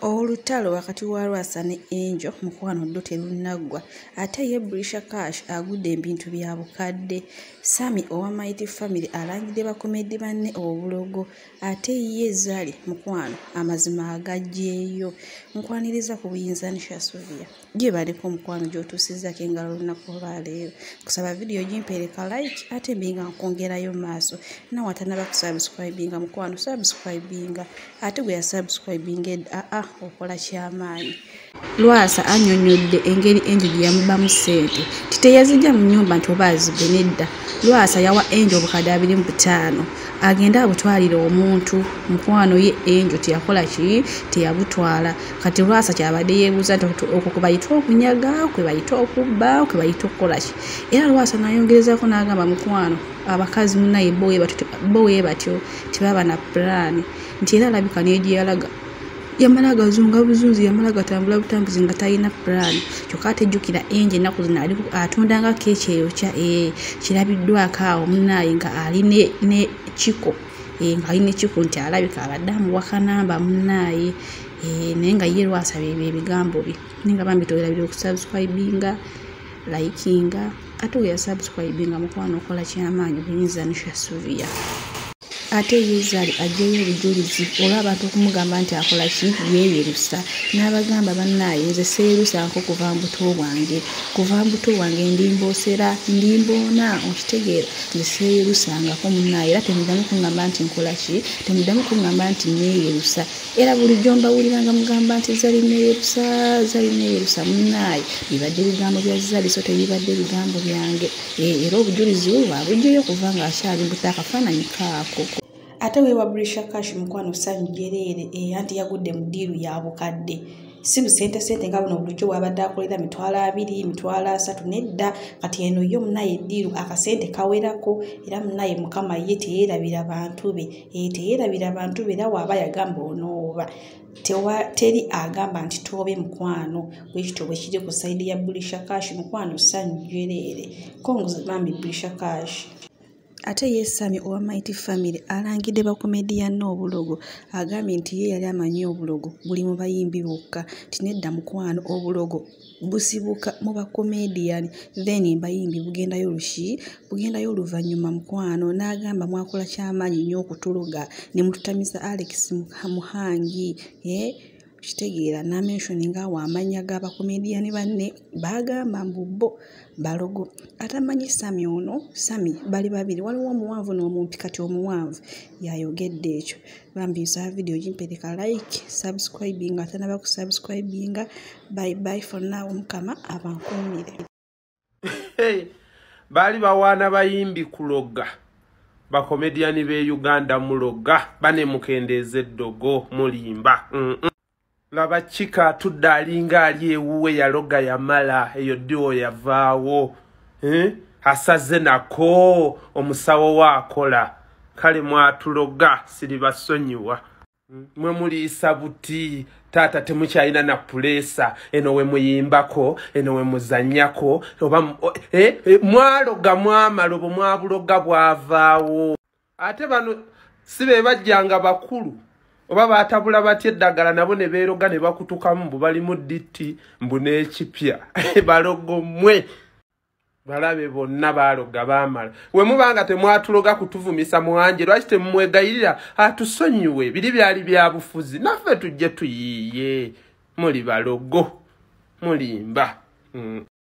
Olutalo wakati wa Lwasa ne Angel mukwano ddo terunaggwa ate ye Brisha Cash agudde ebintu bya bukadde. Sammy owa Mighty Family alangidde bakomedi banne obulogo ate ye Zari mukwano amazima agajjeeyo. Nkwaniriza ku buyinza Nisha Sylvia gye baliko mukwano gy'otuusizzaako engalo olunaku olwaleero. Kusaba vidiyo gimpeereka like ate mbinga nkwongerayo maaso nawe atanaba kusubscribinga mukwano subscribinga ate gwe yasubscribinga okola kyamaanyi. Lwasa annyonnyodde engeri Angel gye yamubamu ssente titeyazijja mu nnyumba nti oba azibbe nedda. Lwasa yawa Angel obukadde 25 agenda abutwalira omuntu mukwano ye Angel teyakola ki teyabutwala. Kati Lwasa kyabadde yeebuuza nti okwo kwe bayita okunyaga kwe bayita okubba kwe bayita okukola ki. Era Lwasa n'ayongerezaako n'agamba mukwano abakazi munnaye bo we batyo tebaba na pulaani nti era alabika n'egyeyalaga yamala gazunga buzunzi yamala gatambula butambuzi nga talina pulaani. Kyokka atejjukira Angel ennaku zino atundanga keeki eyokya kirabiddwako awo munnaye nga ali ne kiko nga ali ne kiko nti alabika abadde amuwaka namba munnaye naye nga ye Lwasa bye bigambo bye ninga bambi tolerabira okusubscribinga likinga ate we yasubscribinga mukwano okola kyamaanyi buyinza Nisha Sylvia. Ate ye Zari ajjeyo obujulizi olw'abantu okumugamba nti akola ki yeeyerusa n'abagamba bannaye nze seerusanko kuva mbuto bwange ndimboosera ndimboona okitegeera nze seeyerusangako munnaye era temuddamu kuŋŋamba nti nkola ki temuddamu kuŋŋamba nti neeyerusa era bulijjo mbawuliranga mugamba nti Zari neeyerusa munnaye bibadde bigambo bya Zari so tebibadde bigambo byange era obujulizi bwe bwabujjeyo kuva nga akyali mbuto akafaananyi kaako. Ate weewa Brisha Cash mukwano Sammy Jereere anti yagudde mu ddiiru ya bukadde si busente nga buno bulijjo bwabadde akolera 20,000 30,000 nedda kati eno yo munnaye eddiiru akasente kawerako era munnaye mukama ye teyeerabira bantu be era waaba yagamba onooba teri agamba nti toobe mukwano bwekityo bwe kiri ku sayidi ya Brisha Cash mukwano Sammy Jereere kongozi bambi Brisha Cash. Ate ye Sammy owa Mighty Family alangidde bakomediyanne obulogo agambye nti ye yali amanyi obulogo buli mu bayimbi bokka ti nedda mukwano obulogo busibuka mu bakomediyani then bayimbi bugendayo oluvannyuma mukwano n'agamba mwakola kyamaanyi nnyo okutuluga ne mututamiza Alex Muhangi kitegeera n'amentioninga awo amanya g'abakomediyani banne bagamba mbubbo balogo. Atamanyi Sammy ono Sammy bali babiri waliwo omuwanvu n'omumpi kati omuwanvu yayogedde ekyo bambi nsaba vidiyo gimpereka like subscribinga atanaba kusubscribinga bye for now mukama abankuumire. Bali bawaana bayimbi kuloga bakomediyani be Uganda muloga bane mukendeeze eddogo mulimba laba chika tudda alinga ali ewuwe yaloga yamala eyo ddiwo yavaawo asaze nako omusawo waakola kale mwatuloga siri basonyiwa mwe muliisa buti taata temukyalina na pulesa eno we muyimbako eno we muzannyako oba mwaloga mwamalobo mwabuloga bwavaawo ate bano si be bajjanga bakulu oba batabula batya eddagala nabo ne beeroga ne bakutukamu mbu bali mu dditi mbu n'ekipya balogo mmwe balabe bonna baaloga baamala we mubanga temwatuloga kutuvumisa muwanje lwaki temumwegayirira atusonyiwe biri byali bya bufuzi naffe tujje tuyiiye muli balogo mulimba